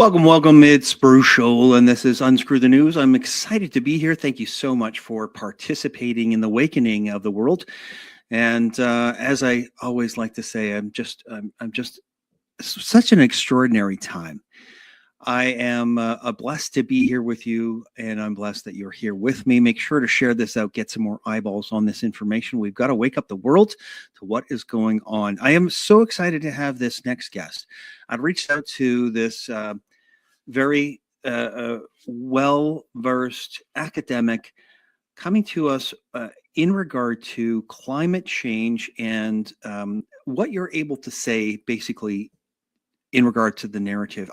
Welcome, welcome. It's Bruce Scholl, and this is Unscrew the News. I'm excited to be here. Thank you so much for participating in the awakening of the world. And as I always like to say, I'm just such an extraordinary time. I am blessed to be here with you, and I'm blessed that you're here with me. Make sure to share this out, get some more eyeballs on this information. We've got to wake up the world to what is going on. I am so excited to have this next guest. I've reached out to this very well-versed academic coming to us in regard to climate change and what you're able to say basically in regard to the narrative.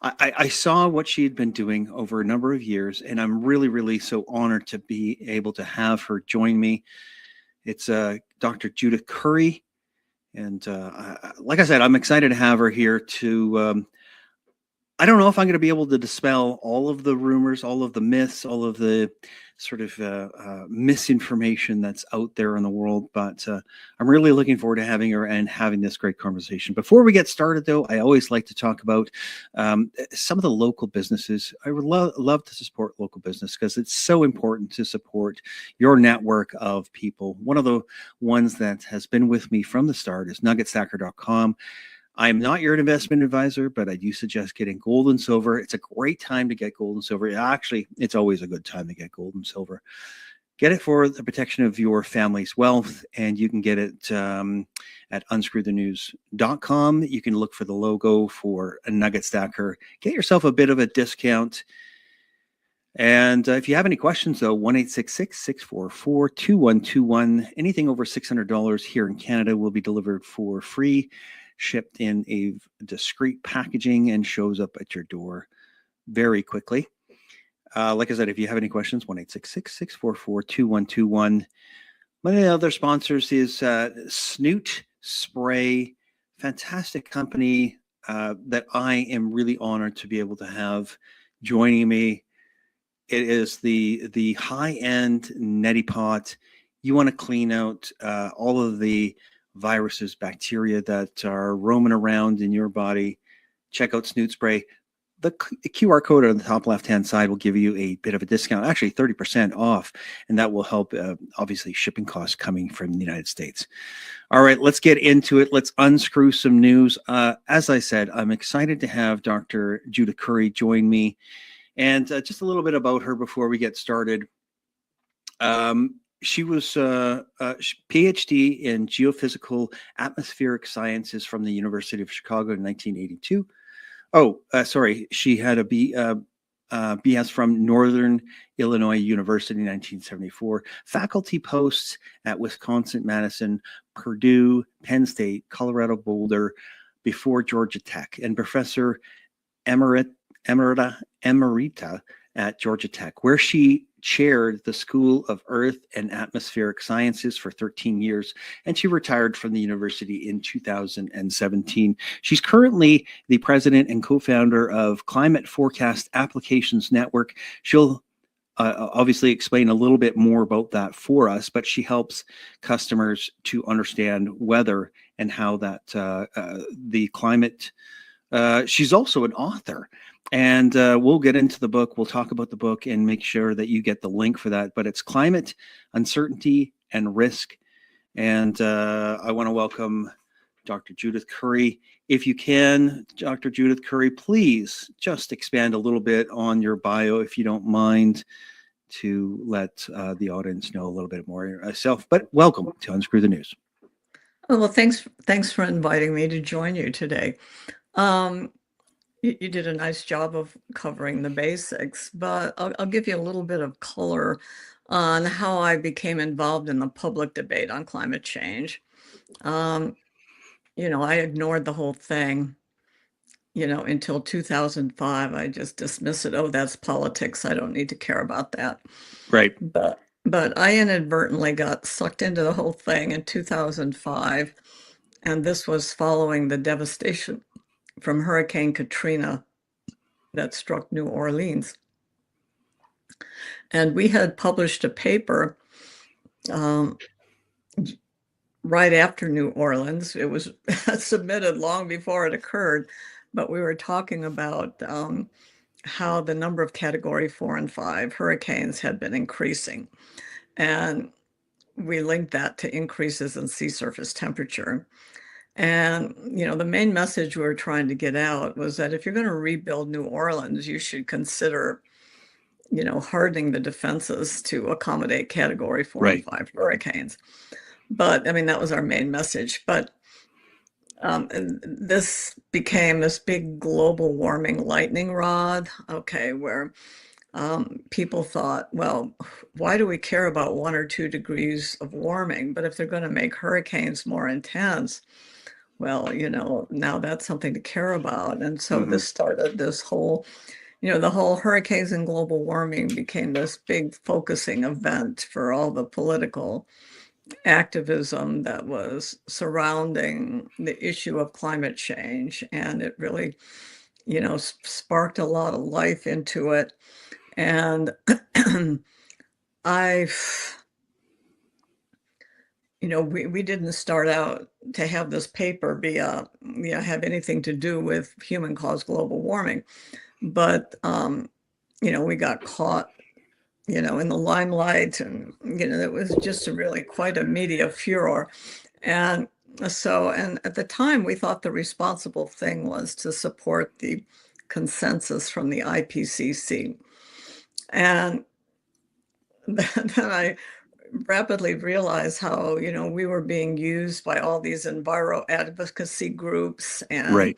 I saw what she had been doing over a number of years, and I'm really, really so honored to be able to have her join me. It's Dr. Judith Curry. And like I said, I'm excited to have her here to I don't know if I'm going to be able to dispel all of the rumors, all of the myths, all of the sort of misinformation that's out there in the world, but I'm really looking forward to having her and having this great conversation. Before we get started, though, I always like to talk about some of the local businesses. I would love to support local business because it's so important to support your network of people. One of the ones that has been with me from the start is nuggetstacker.com. I'm not your investment advisor, but I do suggest getting gold and silver. It's a great time to get gold and silver. Actually, it's always a good time to get gold and silver. Get it for the protection of your family's wealth, and you can get it at unscrewthenews.com. You can look for the logo for a Nugget Stacker. Get yourself a bit of a discount. And if you have any questions, though, 1-866-644-2121. Anything over $600 here in Canada will be delivered for free, shipped in a discreet packaging, and shows up at your door very quickly. Like I said, if you have any questions, 1-866-644-2121. One of the other sponsors is Snoot Spray, fantastic company that I am really honored to be able to have joining me. It is the high-end neti pot. You want to clean out all of the viruses, bacteria that are roaming around in your body. Check out Snoot Spray. The QR code on the top left-hand side will give you a bit of a discount, actually 30% off, and that will help, obviously, shipping costs coming from the United States. All right, let's get into it. Let's unscrew some news. As I said, I'm excited to have Dr. Judith Curry join me. And just a little bit about her before we get started. She was PhD in geophysical atmospheric sciences from the University of Chicago in 1982. She had a BS from Northern Illinois University in 1974. Faculty posts at Wisconsin-Madison, Purdue, Penn State, Colorado Boulder, before Georgia Tech, and Professor Emerita at Georgia Tech, where she chaired the School of Earth and Atmospheric Sciences for 13 years, and she retired from the university in 2017. She's currently the president and co-founder of Climate Forecast Applications Network. She'll obviously explain a little bit more about that for us, but she helps customers to understand weather and how that the climate. She's also an author. And we'll get into the book. We'll talk about the book and make sure that you get the link for that. But it's Climate, Uncertainty, and Risk. And I want to welcome Dr. Judith Curry. If you can, Dr. Judith Curry, please just expand a little bit on your bio, if you don't mind, to let the audience know a little bit more yourself. But welcome to Unscrew the News. Oh, well, thanks for inviting me to join you today. You did a nice job of covering the basics, but I'll give you a little bit of color on how I became involved in the public debate on climate change. I ignored the whole thing, until 2005. I just dismissed it. Oh, that's politics. I don't need to care about that. Right. But I inadvertently got sucked into the whole thing in 2005, and this was following the devastation from Hurricane Katrina that struck New Orleans. And we had published a paper right after New Orleans. It was submitted long before it occurred, but we were talking about how the number of Category 4 and 5 hurricanes had been increasing. And we linked that to increases in sea surface temperature. And, the main message we were trying to get out was that if you're going to rebuild New Orleans, you should consider, hardening the defenses to accommodate Category 4 and 5 hurricanes. But, I mean, that was our main message. But and this became this big global warming lightning rod, okay, where people thought, well, why do we care about 1 or 2 degrees of warming? But if they're going to make hurricanes more intense, well, now that's something to care about. And so this started this whole, the whole hurricanes and global warming became this big focusing event for all the political activism that was surrounding the issue of climate change. And it really, sparked a lot of life into it. And we didn't start out to have this paper have anything to do with human-caused global warming, but we got caught, in the limelight, and it was just really quite a media furor, and at the time we thought the responsible thing was to support the consensus from the IPCC, and then I rapidly realized how, we were being used by all these enviro advocacy groups, and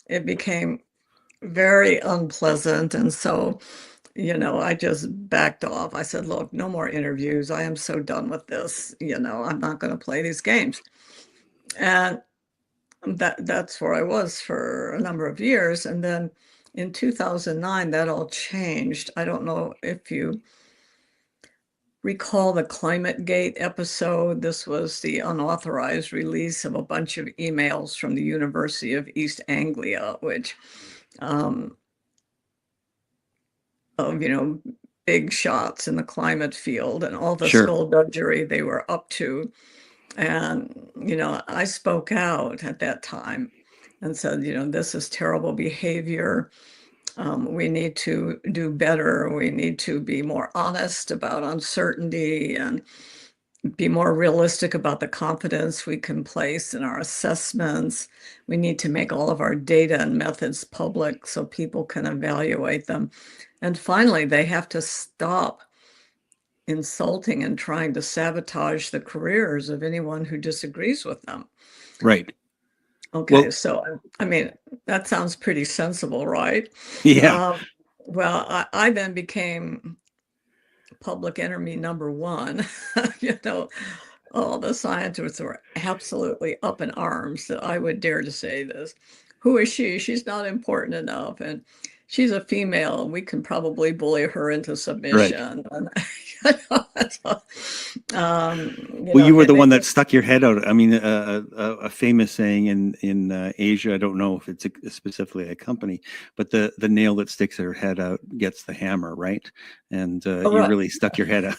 it became very unpleasant. And so, I just backed off. I said, look, no more interviews. I am so done with this. I'm not going to play these games. And that's where I was for a number of years. And then in 2009, that all changed. I don't know if you recall the Climategate episode. This was the unauthorized release of a bunch of emails from the University of East Anglia, which, big shots in the climate field and all the skullduggery they were up to. And, I spoke out at that time and said, this is terrible behavior. We need to do better. We need to be more honest about uncertainty and be more realistic about the confidence we can place in our assessments. We need to make all of our data and methods public so people can evaluate them. And finally, they have to stop insulting and trying to sabotage the careers of anyone who disagrees with them. Right. Okay, well, so, I mean, that sounds pretty sensible, right? Yeah. Well, I then became public enemy number one. All the scientists were absolutely up in arms that I would dare to say this. Who is she? She's not important enough. And she's a female, and we can probably bully her into submission. Well, you were the one that stuck your head out. I mean, a famous saying in Asia, I don't know if it's specifically a company, but the nail that sticks their head out gets the hammer, right? And you really stuck your head out.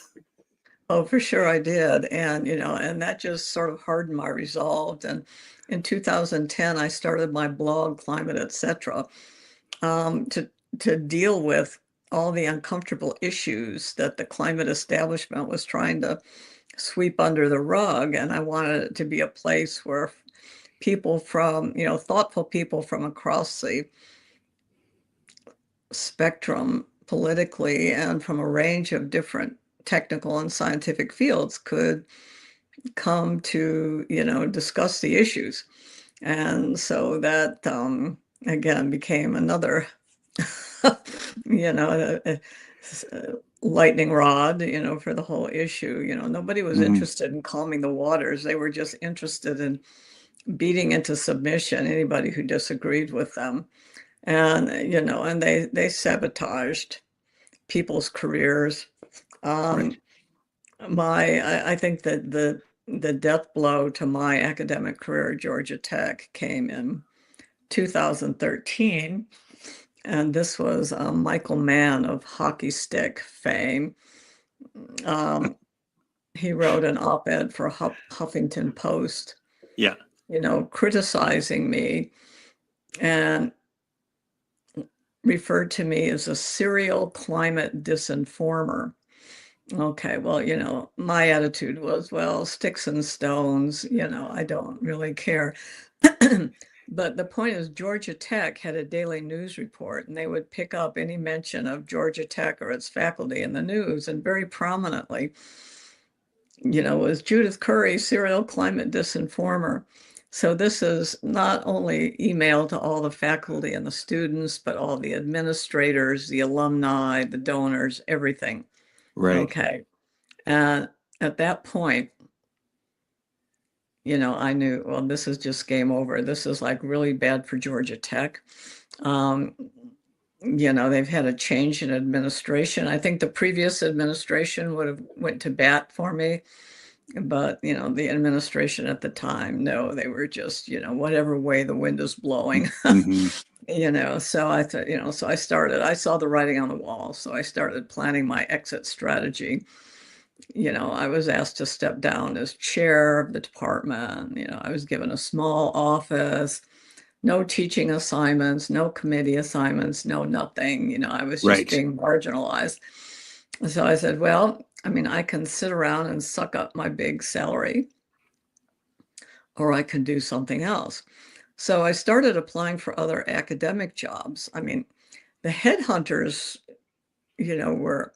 Oh, for sure I did. And, and that just sort of hardened my resolve. And in 2010, I started my blog, Climate, Etc., to deal with all the uncomfortable issues that the climate establishment was trying to sweep under the rug. And I wanted it to be a place where people from, thoughtful people from across the spectrum politically and from a range of different technical and scientific fields could come to, discuss the issues. And so that, again, became another, lightning rod, for the whole issue. Nobody was interested in calming the waters. They were just interested in beating into submission anybody who disagreed with them. And, and they sabotaged people's careers. I think that the death blow to my academic career at Georgia Tech came in 2013. And this was Michael Mann of hockey stick fame. He wrote an op-ed for Huffington Post, criticizing me. And referred to me as a serial climate disinformer. Okay, well, my attitude was, well, sticks and stones, I don't really care. But the point is, Georgia Tech had a daily news report, and they would pick up any mention of Georgia Tech or its faculty in the news, and very prominently, was Judith Curry, serial climate disinformer. So this is not only email to all the faculty and the students, but all the administrators, the alumni, the donors, everything. Right. Okay. And at that point, I knew, well, this is just game over. This is like really bad for Georgia Tech. They've had a change in administration. I think the previous administration would have went to bat for me, but the administration at the time, no, they were just, whatever way the wind is blowing. So I thought, so I saw the writing on the wall. So I started planning my exit strategy. I was asked to step down as chair of the department. I was given a small office, no teaching assignments, no committee assignments, no nothing. I was just being marginalized. So I said, well, I can sit around and suck up my big salary, or I can do something else. So I started applying for other academic jobs. The headhunters, were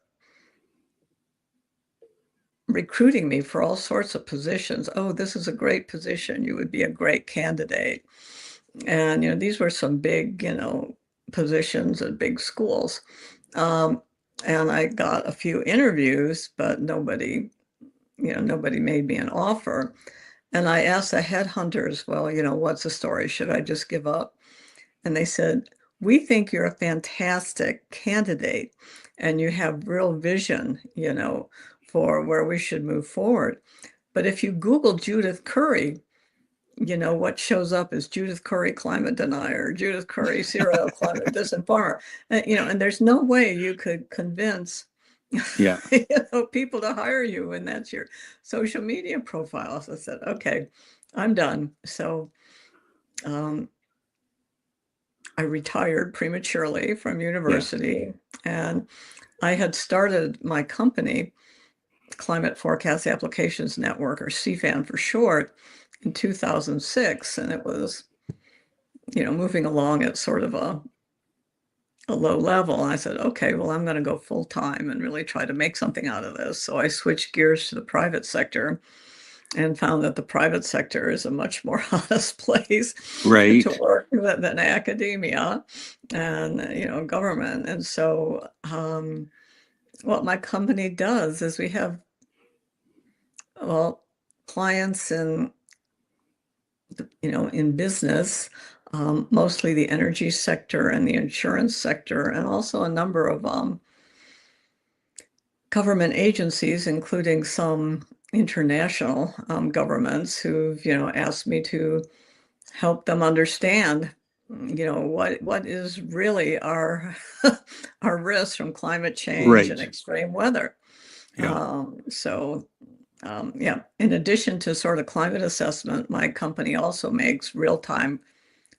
recruiting me for all sorts of positions. Oh, this is a great position. You would be a great candidate. And, these were some big, positions at big schools. And I got a few interviews, but nobody made me an offer. And I asked the headhunters, well, what's the story? Should I just give up? And they said, we think you're a fantastic candidate and you have real vision, for where we should move forward. But if you Google Judith Curry, what shows up is Judith Curry, climate denier, Judith Curry, serial climate disinformer. And there's no way you could convince people to hire you when that's your social media profile. So I said, okay, I'm done. So I retired prematurely from university, and I had started my company, Climate Forecast Applications Network, or CFAN for short, in 2006, and it was, moving along at sort of a low level. And I said, okay, well, I'm going to go full time and really try to make something out of this. So I switched gears to the private sector and found that the private sector is a much more honest place to work than academia and, government. And so what my company does is we have, clients in business, mostly the energy sector and the insurance sector, and also a number of government agencies, including some international governments who've, asked me to help them understand, what is really our our risk from climate change and extreme weather. In addition to sort of climate assessment, my company also makes real-time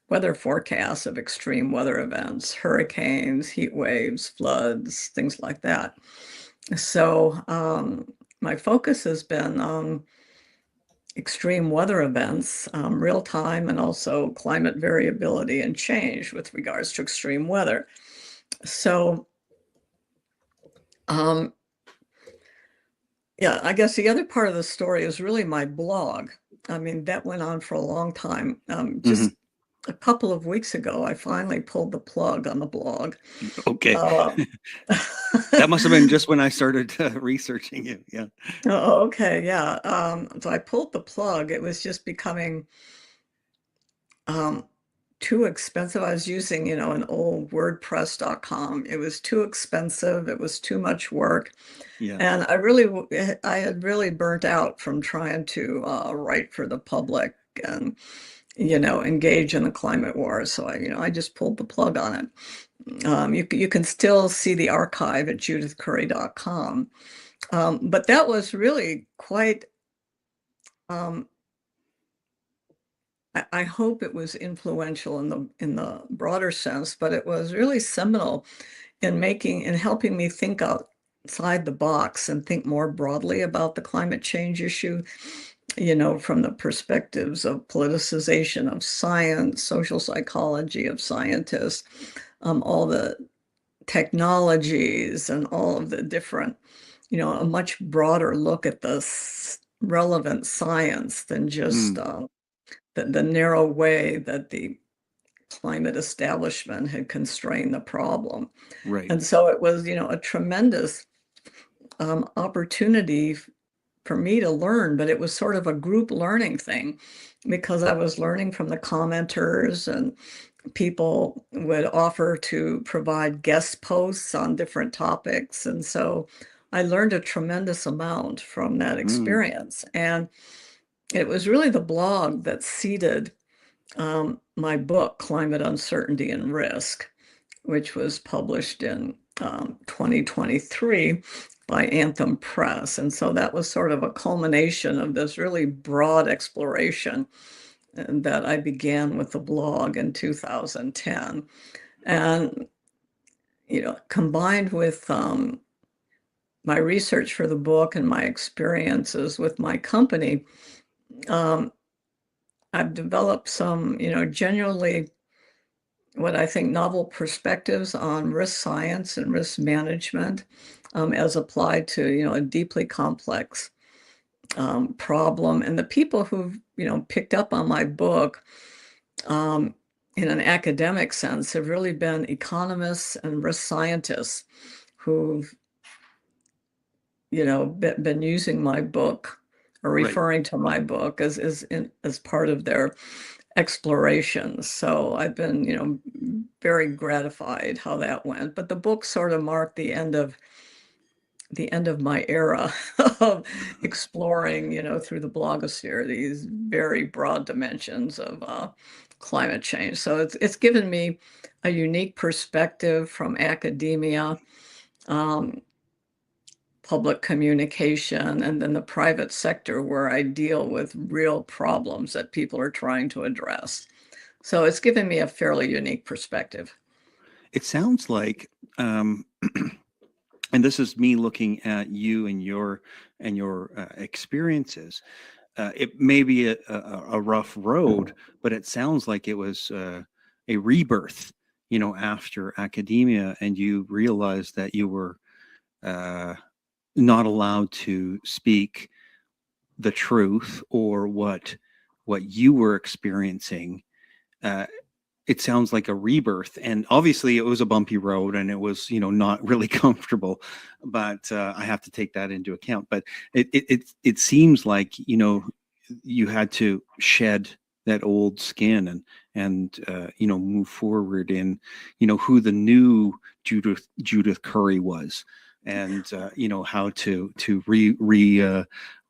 weather forecasts of extreme weather events, hurricanes, heat waves, floods, things like that. So my focus has been on extreme weather events, real time, and also climate variability and change with regards to extreme weather. So I guess the other part of the story is really my blog. That went on for a long time. Just a couple of weeks ago, I finally pulled the plug on the blog. Okay. That must have been just when I started researching you. Yeah. Oh, okay. Yeah. So I pulled the plug. It was just becoming too expensive. I was using, an old WordPress.com. It was too expensive. It was too much work. And I had really burnt out from trying to write for the public and, engage in the climate war. So I just pulled the plug on it. You can still see the archive at judithcurry.com. But that was really quite, I hope it was influential in the broader sense, but it was really seminal in helping me think outside the box and think more broadly about the climate change issue, from the perspectives of politicization of science, social psychology of scientists, all the technologies and all of the different, a much broader look at the relevant science than just Mm, the narrow way that the climate establishment had constrained the problem. right. And so it was, a tremendous opportunity for me to learn, but it was sort of a group learning thing because I was learning from the commenters, and people would offer to provide guest posts on different topics. And so I learned a tremendous amount from that Mm, experience. And it was really the blog that seeded my book, Climate Uncertainty and Risk, which was published in 2023 by Anthem Press. And so that was sort of a culmination of this really broad exploration that I began with the blog in 2010. And, combined with my research for the book and my experiences with my company, um, I've developed some, genuinely what I think novel perspectives on risk science and risk management as applied to, a deeply complex problem. And the people who've, picked up on my book um, in an academic sense have really been economists and risk scientists who've, been using my book or right. referring to my book as part of their explorations. So I've been, very gratified how that went. But the book sort of marked the end of my era of exploring, through the blogosphere, these very broad dimensions of climate change. So it's given me a unique perspective from academia, um, public communication, and then the private sector where I deal with real problems that people are trying to address. So it's given me a fairly unique perspective. It sounds like, and this is me looking at you and your experiences. It may be a rough road, but it sounds like it was a rebirth, after academia, and you realized that you were uh, not allowed to speak the truth or what you were experiencing. Uh, it sounds like a rebirth, and obviously it was a bumpy road, and it was not really comfortable, but I have to take that into account. But it seems like you had to shed that old skin and move forward in who the new Judith Curry was, and how to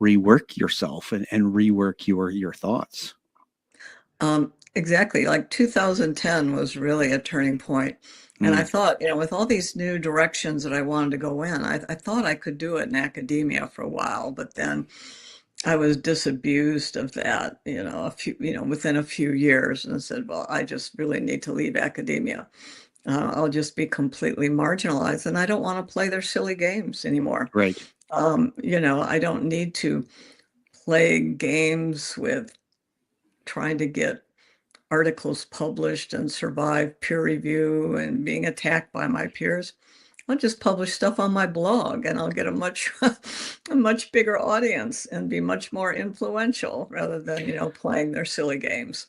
rework yourself and rework your thoughts. Exactly. Like 2010 was really a turning point. And I Mm, thought, with all these new directions that I wanted to go in, I thought I could do it in academia for a while, but then I was disabused of that, within a few years, and said, well, I just really need to leave academia. I'll just be completely marginalized, and I don't want to play their silly games anymore. right. I don't need to play games with trying to get articles published and survive peer review and being attacked by my peers. I'll just publish stuff on my blog, and I'll get a much a much bigger audience and be much more influential rather than, playing their silly games.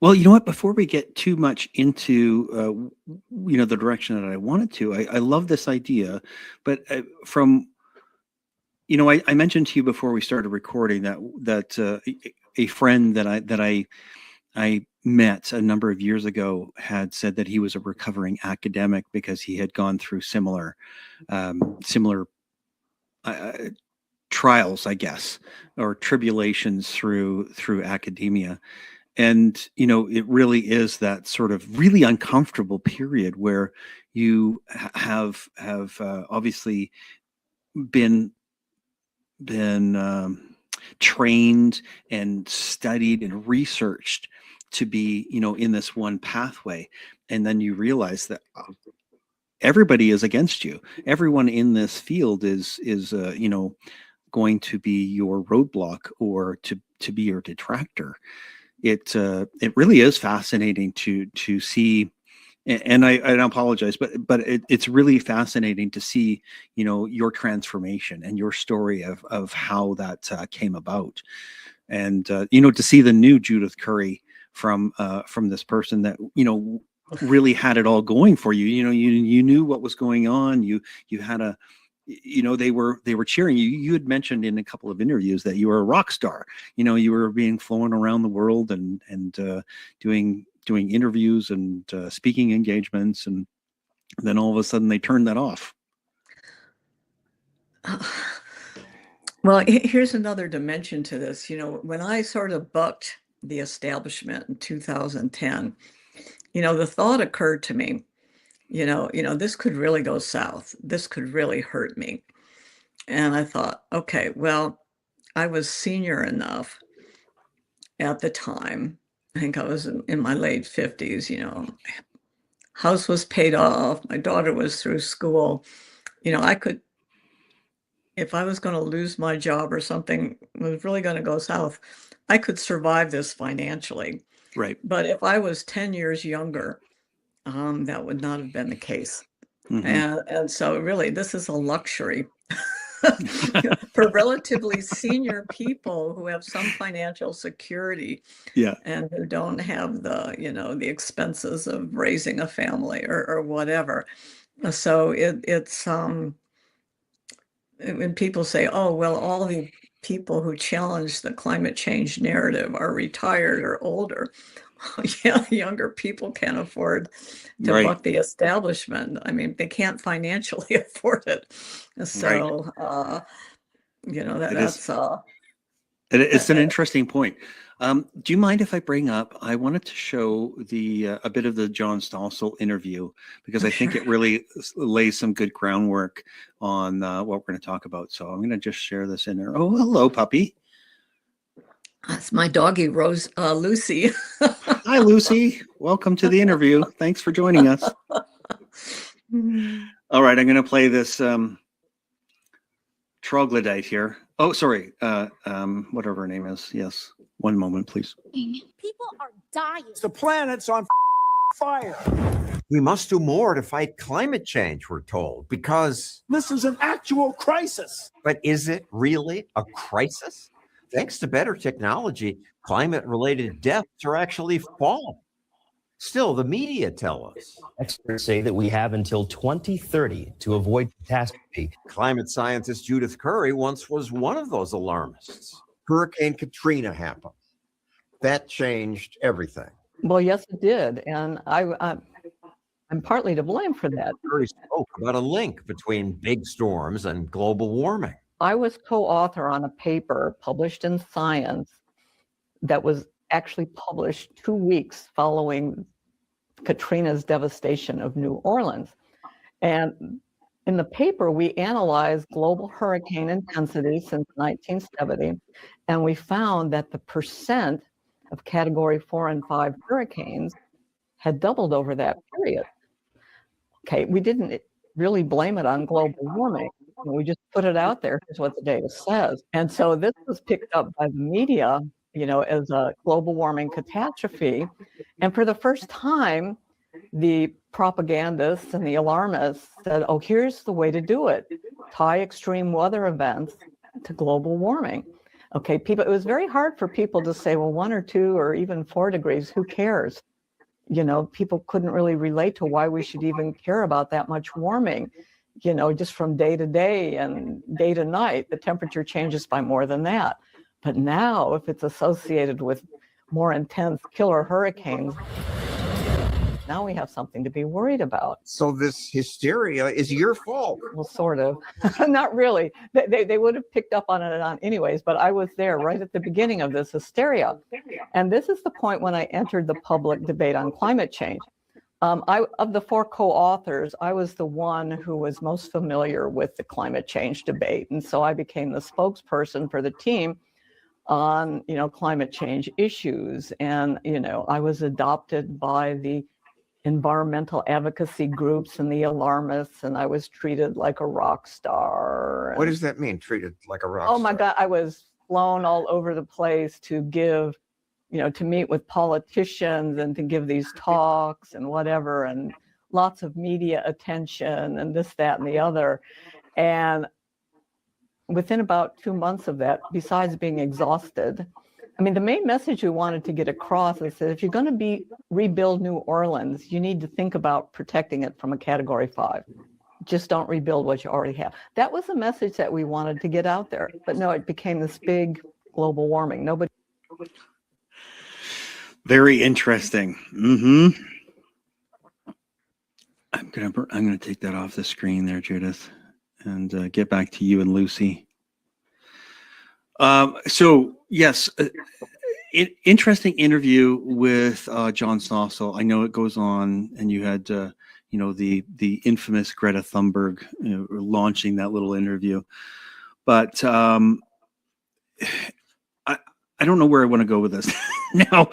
Well, you know what? Before we get too much into the direction that I wanted to, I love this idea, but from I mentioned to you before we started recording that a friend that I met a number of years ago had said that he was a recovering academic because he had gone through similar uh, trials, I guess, or tribulations through academia. And it really is that sort of really uncomfortable period where you have obviously been trained and studied and researched to be, in this one pathway. And then you realize that everybody is against you. Everyone in this field is going to be your roadblock or to be your detractor. It really is fascinating to see. And I apologize, but it's really fascinating to see, your transformation and your story of how that came about, and to see the new Judith Curry from this person that really had it all going for you. You knew what was going on. You had a, they were cheering you. You had mentioned in a couple of interviews that you were a rock star. You were being flown around the world and doing interviews and speaking engagements, and then all of a sudden they turned that off. Well, here's another dimension to this. When I sort of bucked the establishment in 2010, the thought occurred to me, this could really go south. This could really hurt me. And I thought, okay, well, I was senior enough at the time. I think I was in my late 50s, house was paid off. My daughter was through school. I could, if I was going to lose my job or something was really going to go south, I could survive this financially. Right. But if I was 10 years younger, that would not have been the case. Mm-hmm. And so really, this is a luxury for relatively senior people who have some financial security, and who don't have the expenses of raising a family or whatever. So it's when people say, oh, well, all the people who challenge the climate change narrative are retired or older. Yeah, younger people can't afford to buck the establishment. I mean, they can't financially afford it. So, it's an interesting point. Do you mind if I bring up, I wanted to show a bit of the John Stossel interview, because I think it really lays some good groundwork on what we're going to talk about. So I'm going to just share this in there. Oh, hello, puppy. That's my doggy, Lucy. Hi, Lucy. Welcome to the interview. Thanks for joining us. All right, I'm going to play this troglodyte here. Oh, sorry. Whatever her name is. Yes. One moment, please. People are dying. The planet's on fire. We must do more to fight climate change, we're told, because this is an actual crisis. But is it really a crisis? Thanks to better technology, climate-related deaths are actually falling. Still, the media tell us. Experts say that we have until 2030 to avoid catastrophe. Climate scientist Judith Curry once was one of those alarmists. Hurricane Katrina happened. That changed everything. Well, yes, it did. And I'm partly to blame for that. Curry spoke about a link between big storms and global warming. I was co-author on a paper published in Science that was actually published 2 weeks following Katrina's devastation of New Orleans. And in the paper, we analyzed global hurricane intensity since 1970, and we found that the percent of Category 4 and 5 hurricanes had doubled over that period. Okay, we didn't really blame it on global warming. We just put it out there. Here's what the data says. And so this was picked up by the media, as a global warming catastrophe. And for the first time, the propagandists and the alarmists said, oh, here's the way to do it. Tie extreme weather events to global warming. Okay, it was very hard for people to say, well, 1 or 2 or even 4 degrees, who cares? People couldn't really relate to why we should even care about that much warming. Just from day to day and day to night, the temperature changes by more than that. But now, if it's associated with more intense killer hurricanes, now we have something to be worried about. So this hysteria is your fault. Well, sort of. Not really. They would have picked up on it anyways, but I was there right at the beginning of this hysteria. And this is the point when I entered the public debate on climate change. Of the 4 co-authors, I was the one who was most familiar with the climate change debate. And so I became the spokesperson for the team on, climate change issues. And, I was adopted by the environmental advocacy groups and the alarmists, and I was treated like a rock star. What does that mean, treated like a rock Oh my star? God, I was flown all over the place to give, to meet with politicians and to give these talks and whatever, and lots of media attention and this, that, and the other. And within about 2 months of that, besides being exhausted, the main message we wanted to get across is that if you're going to rebuild New Orleans, you need to think about protecting it from a Category 5. Just don't rebuild what you already have. That was the message that we wanted to get out there. But no, it became this big global warming. Nobody. Very interesting. Mm-hmm. I'm gonna take that off the screen there, Judith, and get back to you and Lucy. So yes, interesting interview with John Stossel. I know it goes on, and you had the infamous Greta Thunberg launching that little interview, but I don't know where I want to go with this now.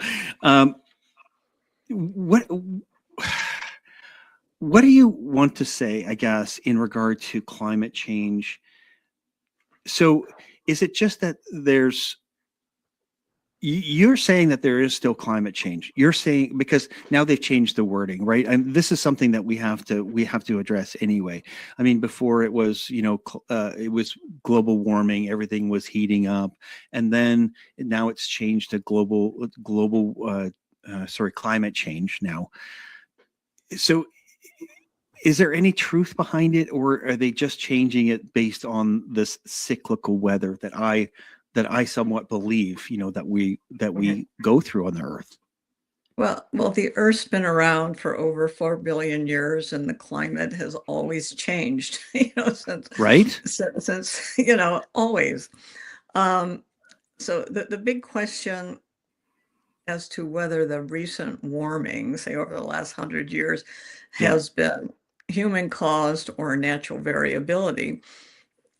What do you want to say, I guess, in regard to climate change? So is it just that you're saying that there is still climate change? You're saying, because now they've changed the wording, right? And this is something that we have to address anyway. Before it was, it was global warming, everything was heating up, and then now it's changed to climate change now. So is there any truth behind it, or are they just changing it based on this cyclical weather that I somewhat believe, that we go through on the Earth? Well, the Earth's been around for over 4 billion years, and the climate has always changed, since always. So the big question as to whether the recent warming, say over the last 100 years, has been human caused or natural variability.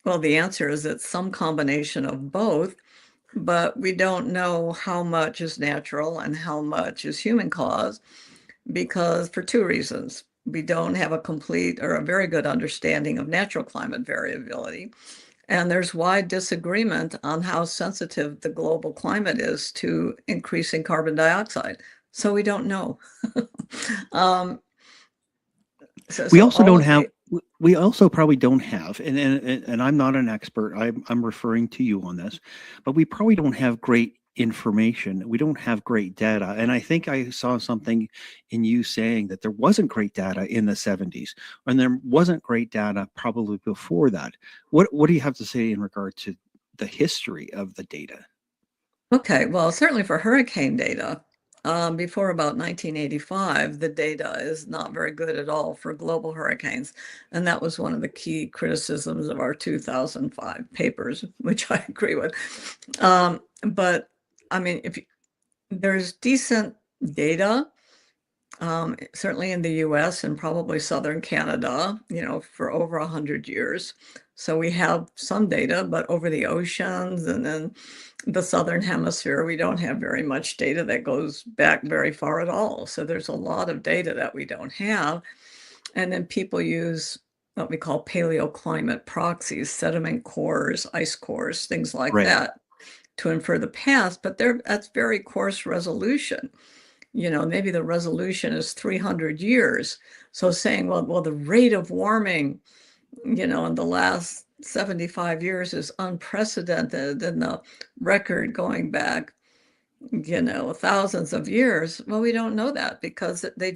Well, the answer is it's some combination of both, but we don't know how much is natural and how much is human caused, because for two reasons. We don't have a complete or a very good understanding of natural climate variability. And there's wide disagreement on how sensitive the global climate is to increasing carbon dioxide. So we don't know. We also probably don't have, and I'm not an expert, I'm referring to you on this, but we probably don't have great information. We don't have great data. And I think I saw something in you saying that there wasn't great data in the 70s, and there wasn't great data probably before that. What do you have to say in regard to the history of the data? Okay, well, certainly for hurricane data, before about 1985, the data is not very good at all for global hurricanes. And that was one of the key criticisms of our 2005 papers, which I agree with. But if there's decent data, certainly in the US and probably Southern Canada, for over 100 years. So we have some data, but over the oceans and then the Southern Hemisphere, we don't have very much data that goes back very far at all. So there's a lot of data that we don't have. And then people use what we call paleoclimate proxies, sediment cores, ice cores, things like that, to infer the past, but that's very coarse resolution. Maybe the resolution is 300 years. So saying, well, the rate of warming, in the last 75 years is unprecedented, and the record going back, thousands of years. Well, we don't know that because they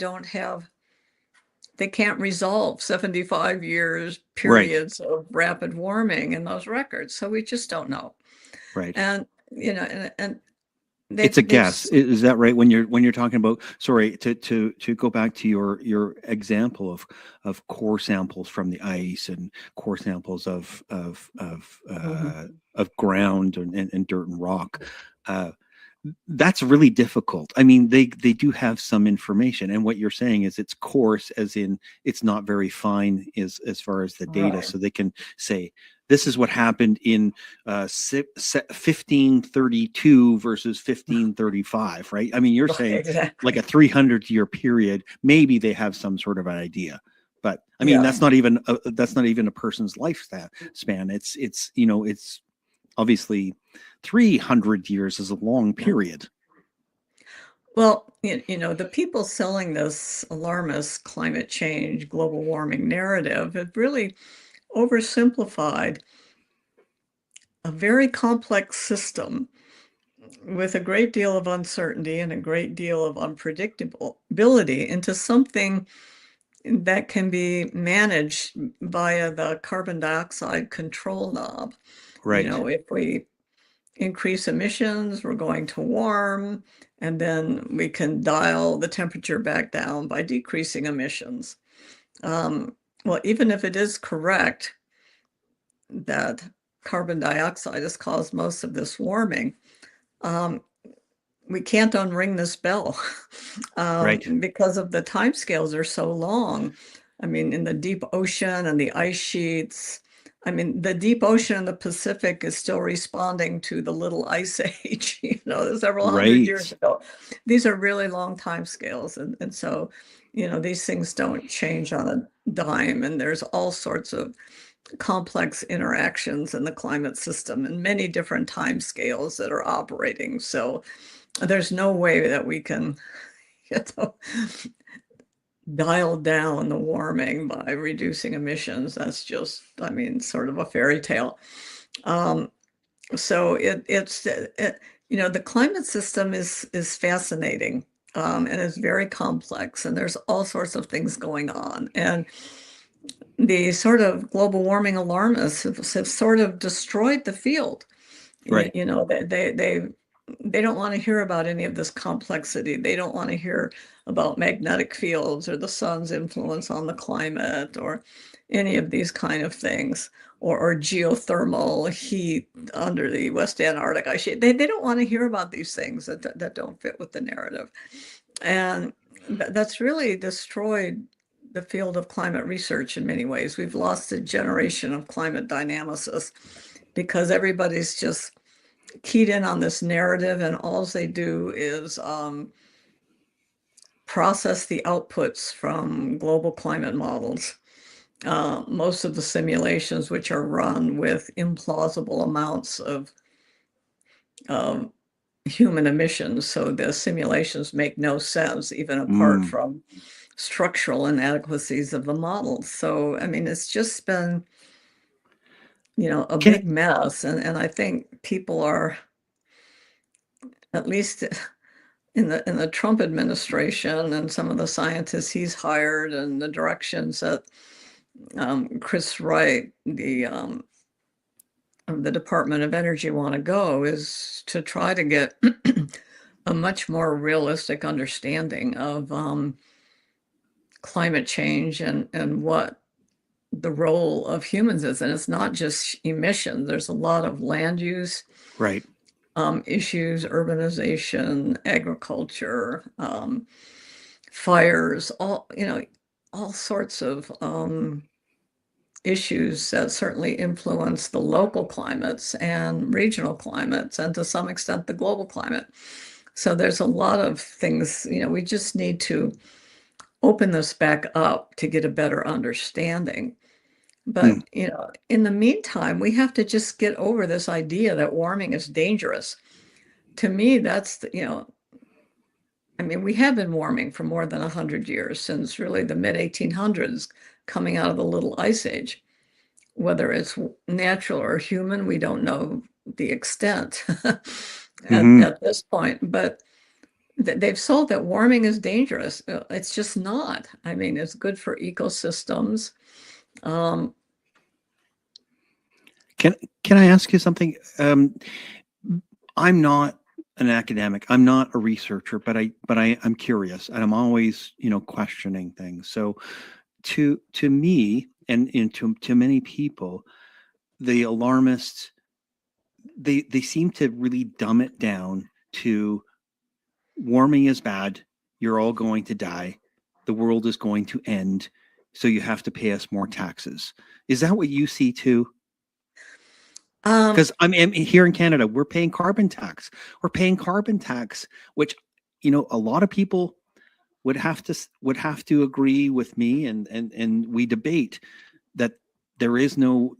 can't resolve 75 years periods of rapid warming in those records. So we just don't know. Right. And, it's a guess. Is that right? When you're talking about, sorry, to go back to your example of core samples from the ice and core samples of ground and dirt and rock, that's really difficult. They do have some information, and what you're saying is it's coarse, as in it's not very fine as far as the data. So they can say, this is what happened in 1532 versus 1535, right? I mean, you're saying Exactly. like a 300-year period, maybe they have some sort of an idea. But I mean, Yeah. that's not even a person's lifespan. It's you know, it's obviously 300 years is a long period. Well, you know, the people selling this alarmist climate change, global warming narrative have really oversimplified a very complex system with a great deal of uncertainty and a great deal of unpredictability into something that can be managed via the carbon dioxide control knob. Right. You know, if we increase emissions, we're going to warm, and then we can dial the temperature back down by decreasing emissions. Well, even if it is correct that carbon dioxide has caused most of this warming, we can't unring this bell Right. because of the timescales are so long. I mean, in the deep ocean and the ice sheets, I mean, the deep ocean in the Pacific is still responding to the little ice age, you know, several hundred years ago. These are really long timescales. And so, you know, these things don't change on a dime. And there's all sorts of complex interactions in the climate system and many different timescales that are operating. So there's no way that we can, you know, dial down the warming by reducing emissions. That's just, I mean, sort of a fairy tale. So it's you know, the climate system is fascinating, and it's very complex, and there's all sorts of things going on. And the sort of global warming alarmists have sort of destroyed the field. Right. You know, they don't want to hear about any of this complexity. They don't want to hear about magnetic fields or the sun's influence on the climate or any of these kind of things, or geothermal heat under the West Antarctic ice sheet. They don't want to hear about these things that don't fit with the narrative. And that's really destroyed the field of climate research in many ways. We've lost a generation of climate dynamicists because everybody's just keyed in on this narrative, and all they do is process the outputs from global climate models. Most of the simulations, which are run with implausible amounts of human emissions, so the simulations make no sense, even apart from structural inadequacies of the models. So, I mean, it's just been, you know, a big mess. And I think people are, at least in the Trump administration and some of the scientists he's hired and the directions that Chris Wright, of the Department of Energy, want to go, is to try to get a much more realistic understanding of climate change and what the role of humans is. And it's not just emissions. There's a lot of land use Right. issues, urbanization, agriculture, fires, all sorts of issues that certainly influence the local climates and regional climates, and to some extent the global climate. So there's a lot of things, you know, we just need to open this back up to get a better understanding. But, you know, in the meantime, we have to just get over this idea that warming is dangerous. To me, that's, you know, I mean, we have been warming for more than 100 years, since really the mid-1800s, coming out of the little ice age. Whether it's natural or human, we don't know the extent at this point. But they've sold that warming is dangerous. It's just not. I mean, it's good for ecosystems. Can I ask you something? I'm not an academic. I'm not a researcher, but I'm curious, and I'm always, you know, questioning things. So to me and to many people, the alarmists, they seem to really dumb it down to warming is bad. You're all going to die. The world is going to end. So you have to pay us more taxes. Is that what you see too? Because I'm here in Canada, we're paying carbon tax. We're paying carbon tax, which, you know, a lot of people would have to agree with me, and we debate that there is no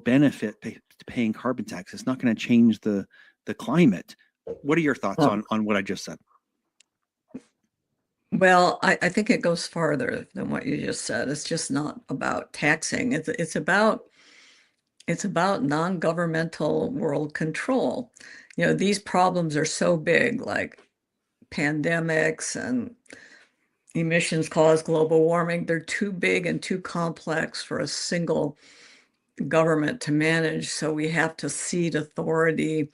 benefit to paying carbon tax. It's not going to change the climate. What are your thoughts Well, on what I just said? Well, I think it goes farther than what you just said. It's just not about taxing. It's about non-governmental world control. You know, these problems are so big, like pandemics and emissions cause global warming. They're too big and too complex for a single government to manage. So we have to cede authority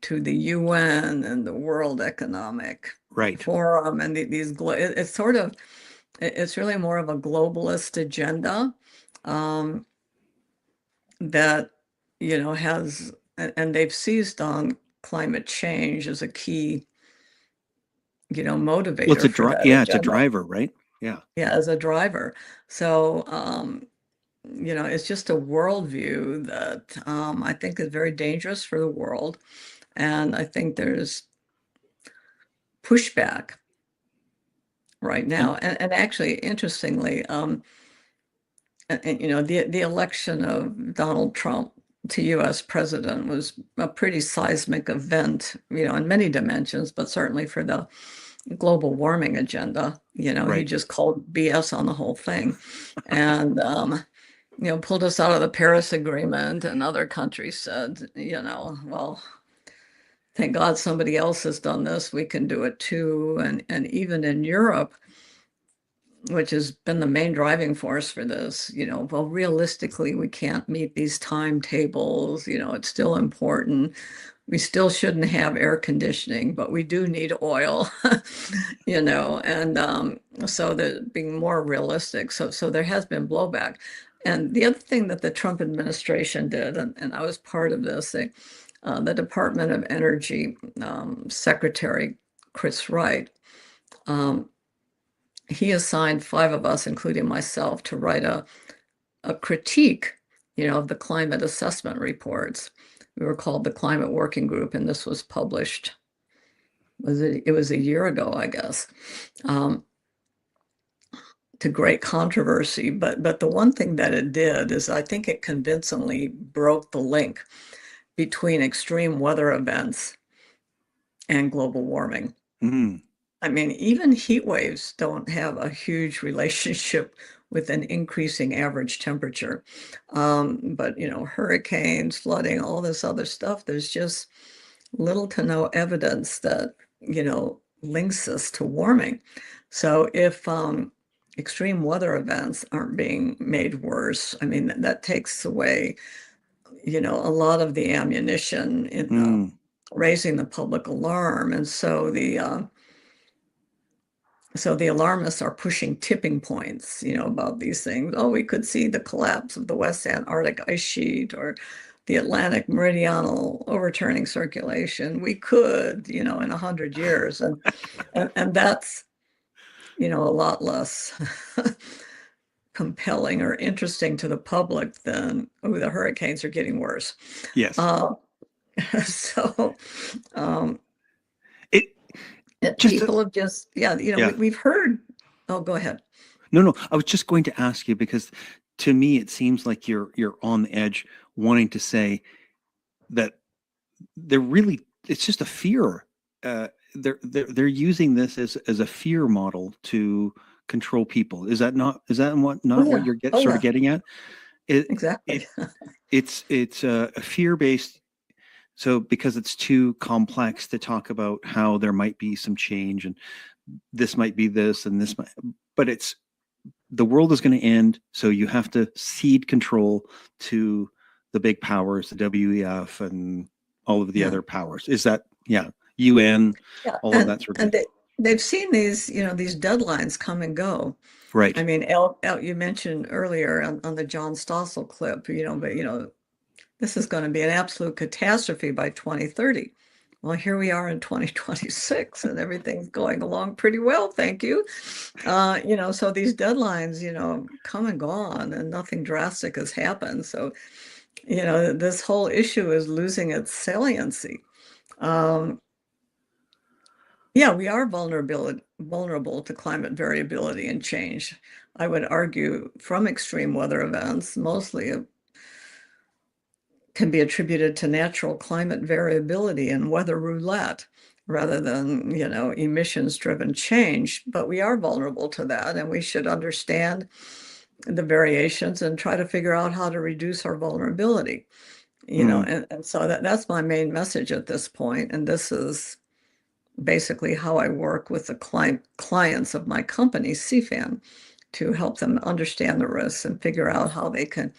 to the UN and the World Economic Right. Forum and it's really more of a globalist agenda that, you know, and they've seized on climate change as a key, you know, motivator Well, for that it's a agenda. driver, right? Yeah. Yeah, as a driver. So, you know, it's just a worldview that I think is very dangerous for the world. And I think there's pushback right now. And actually, interestingly, you know, the election of Donald Trump to US president was a pretty seismic event, you know, in many dimensions, but certainly for the global warming agenda. You know, he Right. just called BS on the whole thing. And, you know, pulled us out of the Paris Agreement, and other countries said, you know, well, thank God somebody else has done this. We can do it too. And even in Europe, which has been the main driving force for this, you know, well, realistically, we can't meet these timetables. You know, it's still important. We still shouldn't have air conditioning, but we do need oil, you know, and so they're being more realistic. So there has been blowback. And the other thing that the Trump administration did, and I was part of this, the Department of Energy Secretary Chris Wright, he assigned 5 of us, including myself, to write a critique, you know, of the climate assessment reports. We were called the Climate Working Group, and this was published. It was a year ago, I guess, to great controversy. But the one thing that it did is I think it convincingly broke the link between extreme weather events and global warming. Mm. I mean, even heat waves don't have a huge relationship with an increasing average temperature. But, you know, hurricanes, flooding, all this other stuff, there's just little to no evidence that, you know, links us to warming. So if extreme weather events aren't being made worse, I mean, that takes away, you know, a lot of the ammunition in raising the public alarm. And so the alarmists are pushing tipping points, you know, about these things. Oh, we could see the collapse of the West Antarctic ice sheet or the Atlantic meridional overturning circulation. We could, you know, in 100 years. And that's, you know, a lot less compelling or interesting to the public than, oh, the hurricanes are getting worse. Yes. So, Just have just, you know, Yeah. we've heard, oh, go ahead. No, I was just going to ask you, because to me it seems like you're on the edge, wanting to say that it's just a fear. They're using this as a fear model to control people. Is that not what you're sort of getting at? Exactly. It's a fear-based. So because it's too complex to talk about how there might be some change, and this might be this and this might, but the world is going to end. So you have to cede control to the big powers, the WEF and all of the other powers. Is that, UN, all of that sort of thing. They've seen these, you know, these deadlines come and go. Right. I mean, you mentioned earlier on the John Stossel clip, you know, but, you know, this is going to be an absolute catastrophe by 2030. Well, here we are in 2026 and everything's going along pretty well, thank you. You know, so these deadlines, you know, come and gone and nothing drastic has happened. So This whole issue is losing its saliency. Yeah, we are vulnerable to climate variability and change. I would argue from extreme weather events, mostly can be attributed to natural climate variability and weather roulette rather than, emissions-driven change. But we are vulnerable to that, and we should understand the variations and try to figure out how to reduce our vulnerability. And so that's my main message at this point. And this is basically how I work with the clients of my company, CFAN, to help them understand the risks and figure out how they can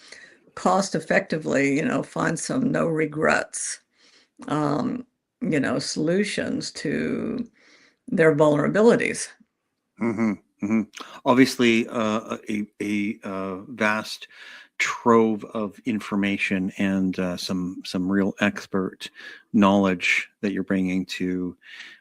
cost effectively, find some no regrets, solutions to their vulnerabilities. Obviously, a vast trove of information and some real expert knowledge that you're bringing to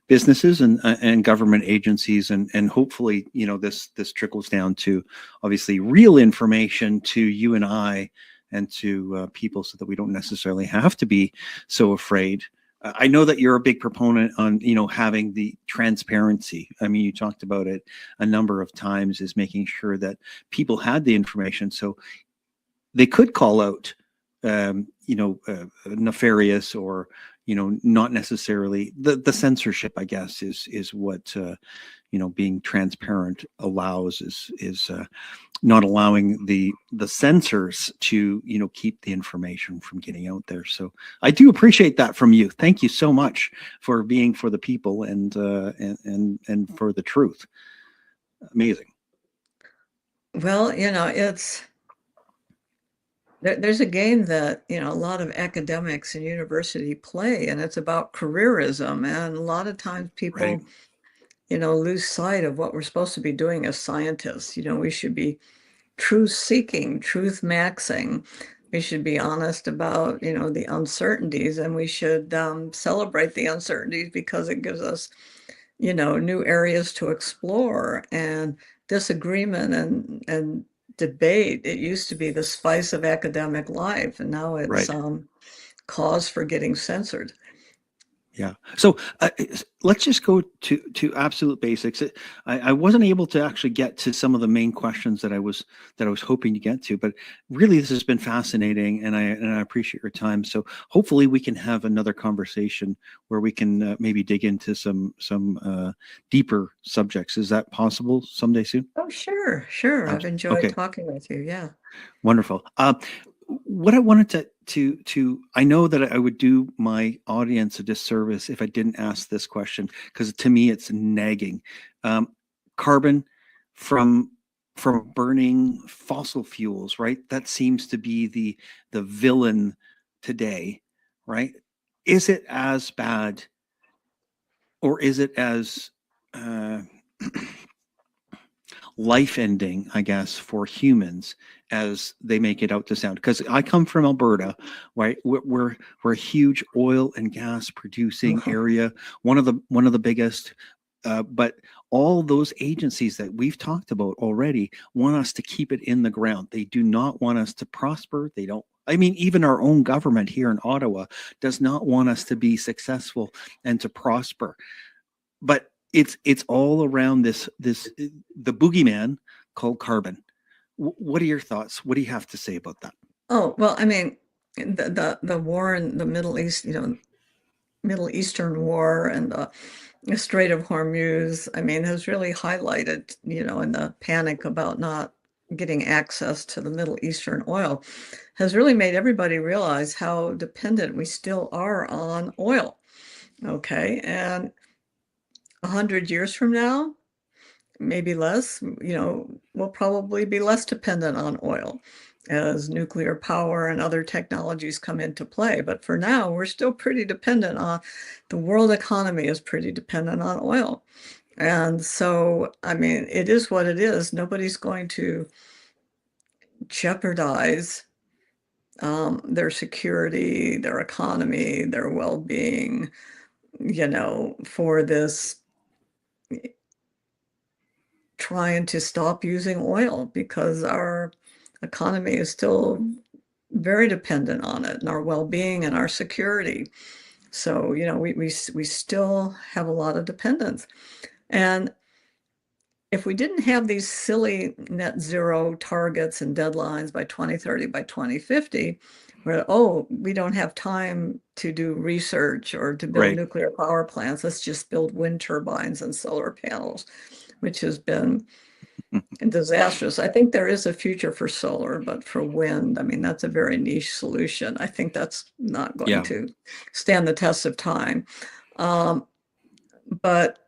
businesses and government agencies, and hopefully, this trickles down to obviously real information to you and I and to people, so that we don't necessarily have to be so afraid. I know that you're a big proponent on, having the transparency. I mean, you talked about it a number of times, is making sure that people had the information so they could call out, nefarious or, not necessarily the censorship, I guess, is what, being transparent allows, is not allowing the censors to, keep the information from getting out there. So I do appreciate that from you. Thank you so much for being for the people and for the truth. Amazing. Well, there's a game that, a lot of academics and university play, and it's about careerism. And a lot of times people, Right. lose sight of what we're supposed to be doing as scientists. We should be truth seeking, truth maxing. We should be honest about, the uncertainties, and we should celebrate the uncertainties because it gives us, new areas to explore. And disagreement and debate, it used to be the spice of academic life, and now it's Right. cause for getting censored. Yeah. So let's just go to absolute basics. I wasn't able to actually get to some of the main questions that I was hoping to get to, but really this has been fascinating, and I appreciate your time. So hopefully we can have another conversation where we can maybe dig into some deeper subjects. Is that possible someday soon? Oh, sure. I've enjoyed Okay. talking with you. Yeah. Wonderful. What I wanted to I know that I would do my audience a disservice if I didn't ask this question, because to me it's nagging. Carbon from burning fossil fuels, right? That seems to be the villain today, right? Is it as bad, or is it as life-ending, I guess, for humans as they make it out to sound? Because I come from Alberta, right? We're a huge oil and gas producing area, one of the biggest. But all those agencies that we've talked about already want us to keep it in the ground. They do not want us to prosper. They don't. I mean, even our own government here in Ottawa does not want us to be successful and to prosper. But it's all around this the boogeyman called carbon. What are your thoughts? What do you have to say about that? Oh, well, I mean, the war in the Middle East, Middle Eastern war, and the Strait of Hormuz, I mean, has really highlighted, and the panic about not getting access to the Middle Eastern oil has really made everybody realize how dependent we still are on oil. Okay. And 100 years from now, maybe less, we'll probably be less dependent on oil as nuclear power and other technologies come into play. But for now, we're still pretty dependent on, the world economy is pretty dependent on oil. And so, I mean, it is what it is. Nobody's going to jeopardize their security, their economy, their well-being, for this trying to stop using oil, because our economy is still very dependent on it and our well-being and our security. So, you know, we still have a lot of dependence. And if we didn't have these silly net zero targets and deadlines by 2030, by 2050, where, oh, we don't have time to do research or to build Right. nuclear power plants, let's just build wind turbines and solar panels, which has been disastrous. I think there is a future for solar, but for wind, I mean, that's a very niche solution. I think that's not going Yeah. to stand the test of time. But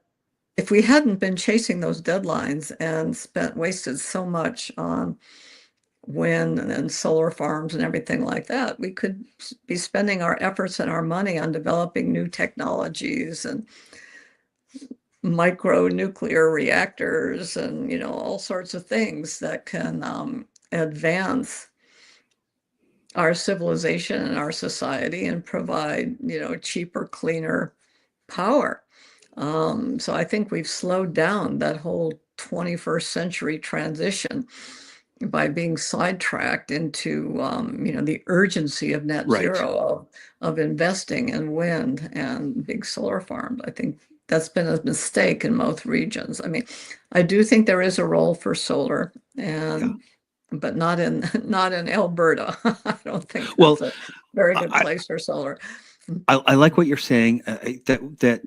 if we hadn't been chasing those deadlines and wasted so much on wind and solar farms and everything like that, we could be spending our efforts and our money on developing new technologies and micro nuclear reactors and, you know, all sorts of things that can advance our civilization and our society and provide, you know, cheaper, cleaner power. So I think we've slowed down that whole 21st century transition by being sidetracked into, you know, the urgency of net Right. zero, of investing in wind and big solar farms. I think that's been a mistake in most regions. I mean, I do think there is a role for solar, and but not in Alberta. I don't think Well, that's a very good I, place for solar. I like what you're saying, that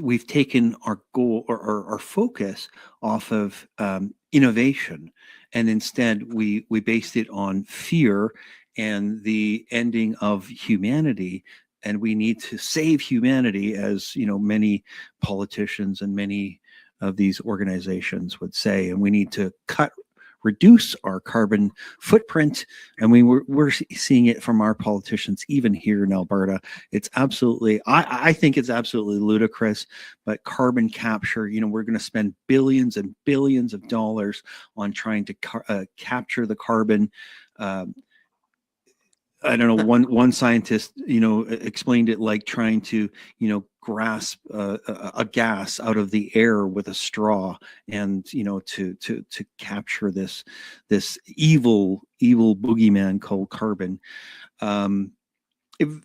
we've taken our goal or our focus off of innovation, and instead we based it on fear and the ending of humanity. And we need to save humanity, as you know, many politicians and many of these organizations would say. And we need to reduce our carbon footprint. And we're seeing it from our politicians, even here in Alberta. It's absolutely, I think it's absolutely ludicrous, but carbon capture, you know, we're going to spend billions and billions of dollars on trying to capture the carbon. I don't know. One scientist, you know, explained it like trying to, you know, grasp a gas out of the air with a straw, and you know, to capture this evil boogeyman called carbon.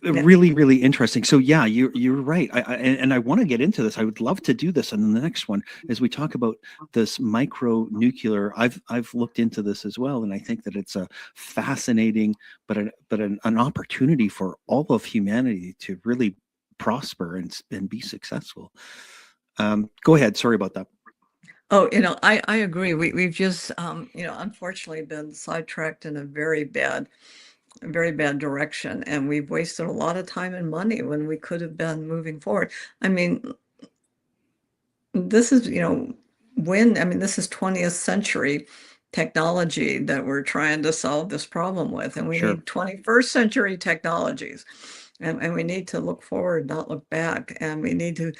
Really, really interesting. So yeah, you're right. And I want to get into this. I would love to do this in the next one as we talk about this micro nuclear. I've looked into this as well, and I think that it's a fascinating, but an opportunity for all of humanity to really prosper and be successful. Go ahead. Sorry about that. Oh, you know, I agree. We've just, you know, unfortunately been sidetracked in a very bad direction, and we've wasted a lot of time and money when we could have been moving forward. I mean, this is, you know, this is 20th century technology that we're trying to solve this problem with, and we Sure. need 21st century technologies. And we need to look forward, not look back. And we need to,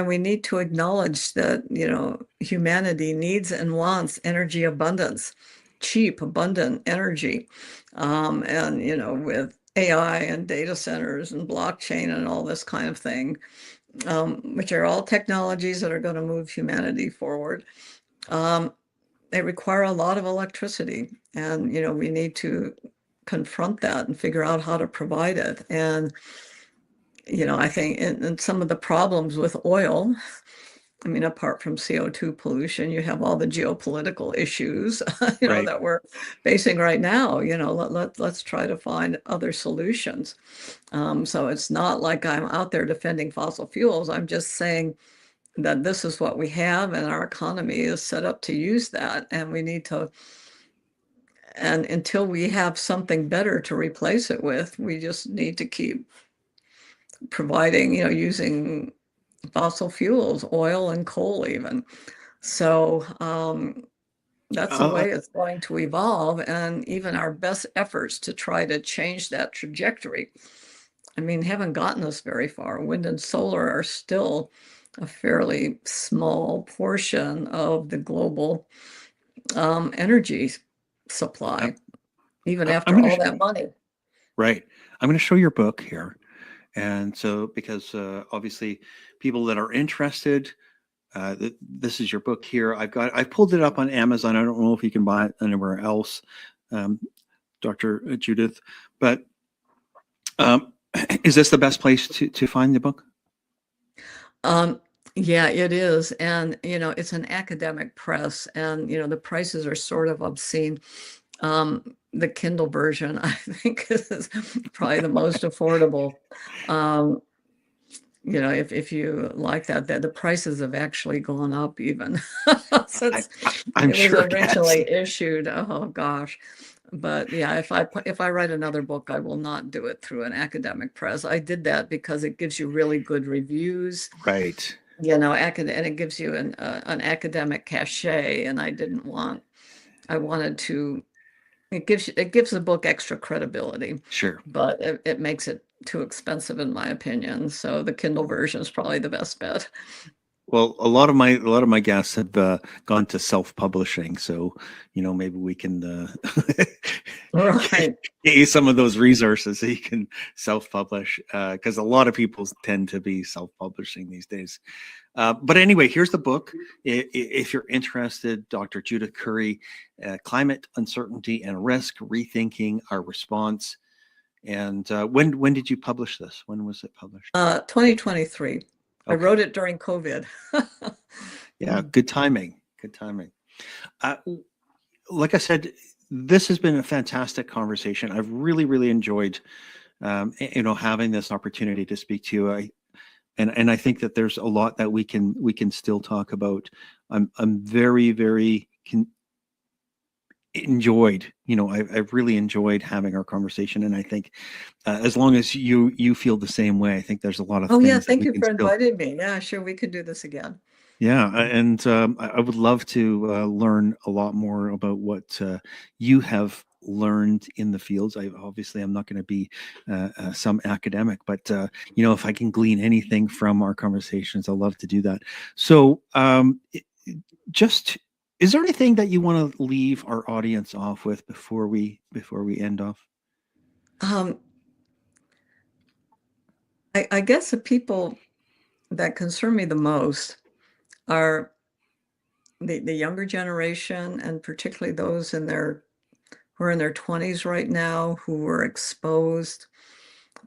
we need to acknowledge that, you know, humanity needs and wants energy abundance, cheap, abundant energy. And, you know, with AI and data centers and blockchain and all this kind of thing, which are all technologies that are going to move humanity forward. They require a lot of electricity, and, you know, we need to confront that and figure out how to provide it. And, you know, I think in some of the problems with oil, I mean, apart from CO2 pollution, you have all the geopolitical issues, you know, Right. that we're facing right now. You know, let's try to find other solutions. So it's not like I'm out there defending fossil fuels. I'm just saying that this is what we have, and our economy is set up to use that, and we need to. And until we have something better to replace it with, we just need to keep providing, you know, using fossil fuels, oil and coal even. So that's the way it's going to evolve. And even our best efforts to try to change that trajectory, I mean, haven't gotten us very far. Wind and solar are still a fairly small portion of the global energy supply, even after all that money. Right. I'm going to show your book here. And so, because obviously people that are interested, this is your book here. I pulled it up on Amazon. I don't know if you can buy it anywhere else. Dr. Judith. But is this the best place to find the book? Yeah, it is. And, it's an academic press, and, the prices are sort of obscene. The Kindle version, I think, is probably the most affordable. If you like that, the prices have actually gone up even since I'm it was sure it has. originally issued. Oh gosh. But yeah, if I write another book, I will not do it through an academic press. I did that because it gives you really good reviews, Right. and it gives you an academic cachet, and I wanted to. It gives the book extra credibility, Sure. but it makes it too expensive in my opinion. So the Kindle version is probably the best bet. Well, a lot of my guests have gone to self-publishing, so maybe we can Right. get you some of those resources so you can self-publish, because a lot of people tend to be self-publishing these days. But anyway, here's the book. If you're interested, Dr. Judith Curry, Climate Uncertainty and Risk: Rethinking Our Response. And when did you publish this? When was it published? 2023. Okay. I wrote it during COVID. Yeah, good timing. Good timing. Like I said, this has been a fantastic conversation. I've really, really enjoyed, having this opportunity to speak to you. And I think that there's a lot that we can still talk about. I'm very, very enjoyed. I've really enjoyed having our conversation, and I think as long as you feel the same way, I think there's a lot of Oh things yeah, that thank we you can for still. inviting me. Yeah, sure, we could do this again. Yeah, and I would love to learn a lot more about what you have learned in the fields. I'm not going to be some academic, but if I can glean anything from our conversations, I'll love to do that. So, is there anything that you want to leave our audience off with before we end off? I guess the people that concern me the most are the younger generation, and particularly those who are in their 20s right now, who were exposed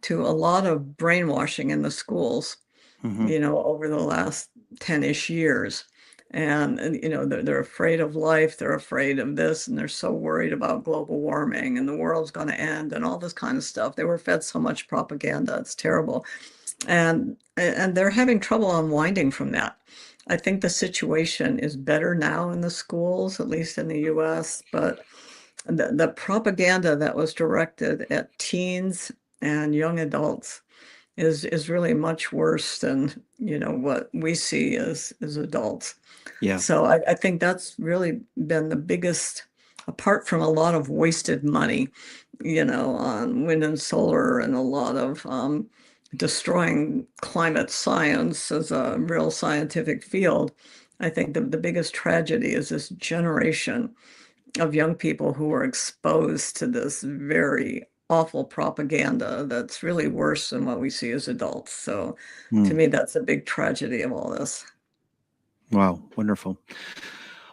to a lot of brainwashing in the schools, Mhm. over the last 10-ish years. And they're afraid of life, they're afraid of this, and they're so worried about global warming and the world's going to end and all this kind of stuff. They were fed so much propaganda, it's terrible. And they're having trouble unwinding from that. I think the situation is better now in the schools, at least in the US, but the propaganda that was directed at teens and young adults is really much worse than what we see as adults. Yeah. So I think that's really been the biggest, apart from a lot of wasted money, on wind and solar, and a lot of destroying climate science as a real scientific field. I think the biggest tragedy is this generation of young people who are exposed to this very awful propaganda that's really worse than what we see as adults. So to me, that's a big tragedy of all this. Wow, wonderful.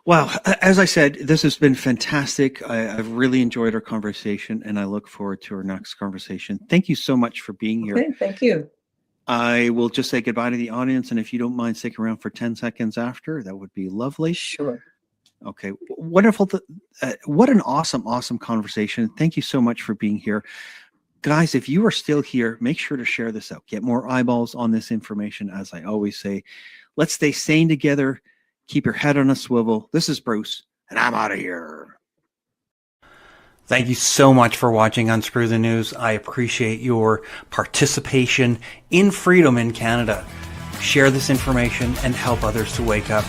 Wow, as I said, this has been fantastic. I've really enjoyed our conversation, and I look forward to our next conversation. Thank you so much for being here. Okay, thank you. I will just say goodbye to the audience, and if you don't mind sticking around for 10 seconds after, that would be lovely. Sure. Okay, wonderful. What an awesome conversation. Thank you so much for being here. Guys, if you are still here, make sure to share this out. Get more eyeballs on this information. As I always say, let's stay sane together. Keep your head on a swivel. This is Bruce, and I'm out of here. Thank you so much for watching Unscrew the News. I appreciate your participation in freedom in Canada. Share this information and help others to wake up.